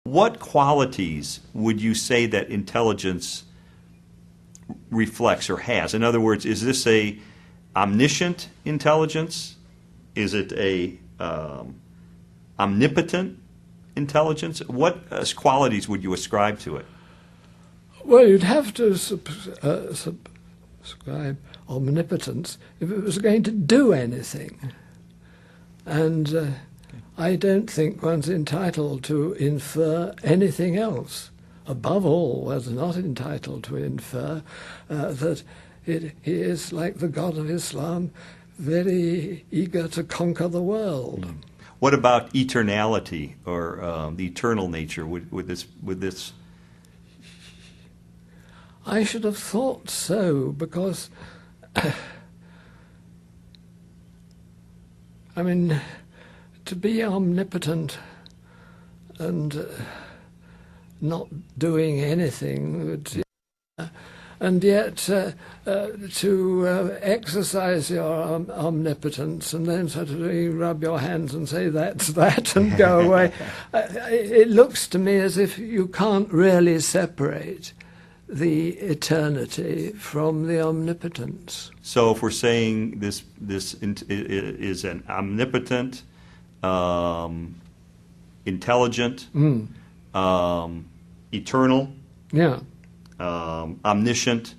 What qualities would you say that intelligence reflects or has? In other words, is this a omniscient intelligence? Is it a omnipotent intelligence? What qualities would you ascribe to it? Well, you'd have to subscribe omnipotence if it was going to do anything. And I don't think one's entitled to infer anything else. Above all, one's not entitled to infer that he is, like the God of Islam, very eager to conquer the world. What about eternality, or the eternal nature? Would this? I should have thought so, because I mean, to be omnipotent and not doing anything would, and yet to exercise your omnipotence and then sort of rub your hands and say that's that and go away. It looks to me as if you can't really separate the eternity from the omnipotence. So if we're saying this is an omnipotent, intelligent, eternal, yeah, omniscient.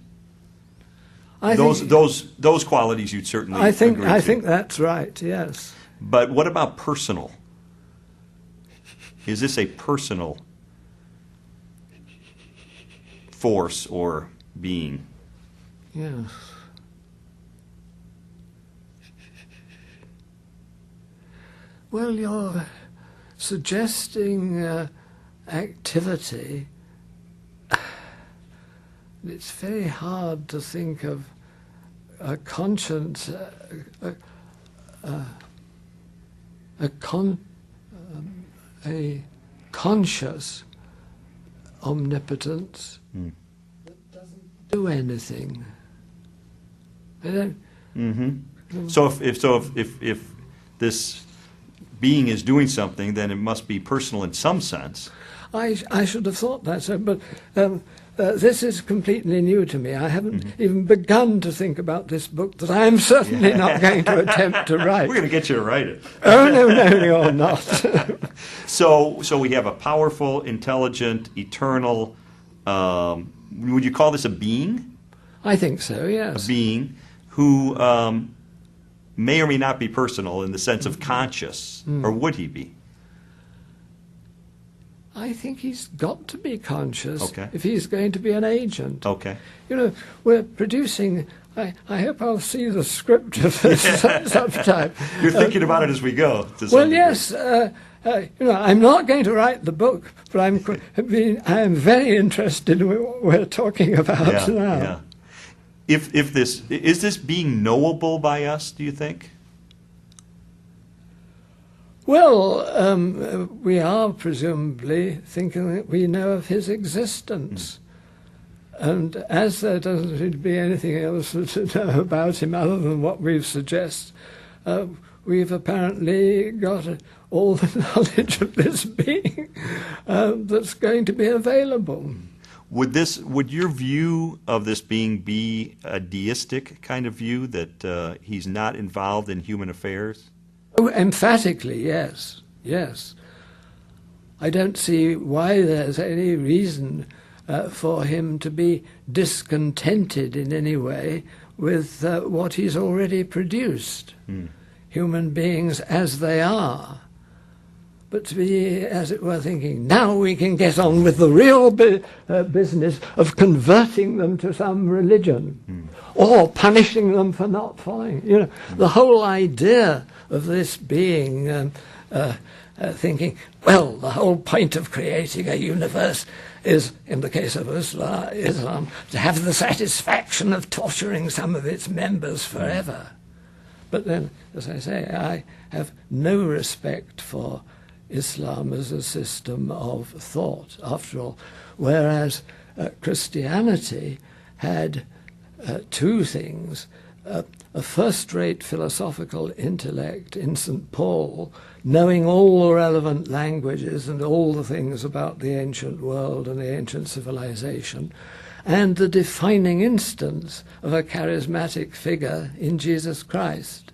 I those qualities you'd certainly agree to. I think that's right. Yes. But what about personal? Is this a personal force or being? Yes. Well, you're suggesting activity. It's very hard to think of a conscience, a conscious omnipotence that doesn't do anything. I don't. Mm-hmm. So if this being is doing something, then it must be personal in some sense. I should have thought that, so, but this is completely new to me. I haven't even begun to think about this book that I am certainly not going to attempt to write. We're going to get you to write it. Oh, no, you're not. So we have a powerful, intelligent, eternal, would you call this a being? I think so, yes. A being who may or may not be personal in the sense of conscious, or would he be? I think he's got to be conscious if he's going to be an agent. Okay. You know, we're producing, I hope I'll see the script of this sometime. You're thinking about it as we go. Well, yes. I'm not going to write the book, but I am very interested in what we're talking about now. Yeah. If is this being knowable by us, do you think? Well, we are presumably thinking that we know of his existence. And as there doesn't seem to be anything else to know about him other than what we've suggested, we've apparently got all the knowledge of this being that's going to be available. Would your view of this being be a deistic kind of view, that he's not involved in human affairs? Oh, emphatically, yes, yes. I don't see why there's any reason for him to be discontented in any way with what he's already produced. Human beings as they are. But to be, as it were, thinking, now we can get on with the real business of converting them to some religion, or punishing them for not following. You know, the whole idea of this being thinking, well, the whole point of creating a universe is, in the case of Islam, to have the satisfaction of torturing some of its members forever. But then, as I say, I have no respect for Islam as a system of thought, after all, whereas Christianity had two things a first-rate philosophical intellect in St. Paul, knowing all the relevant languages and all the things about the ancient world and the ancient civilization, and the defining instance of a charismatic figure in Jesus Christ.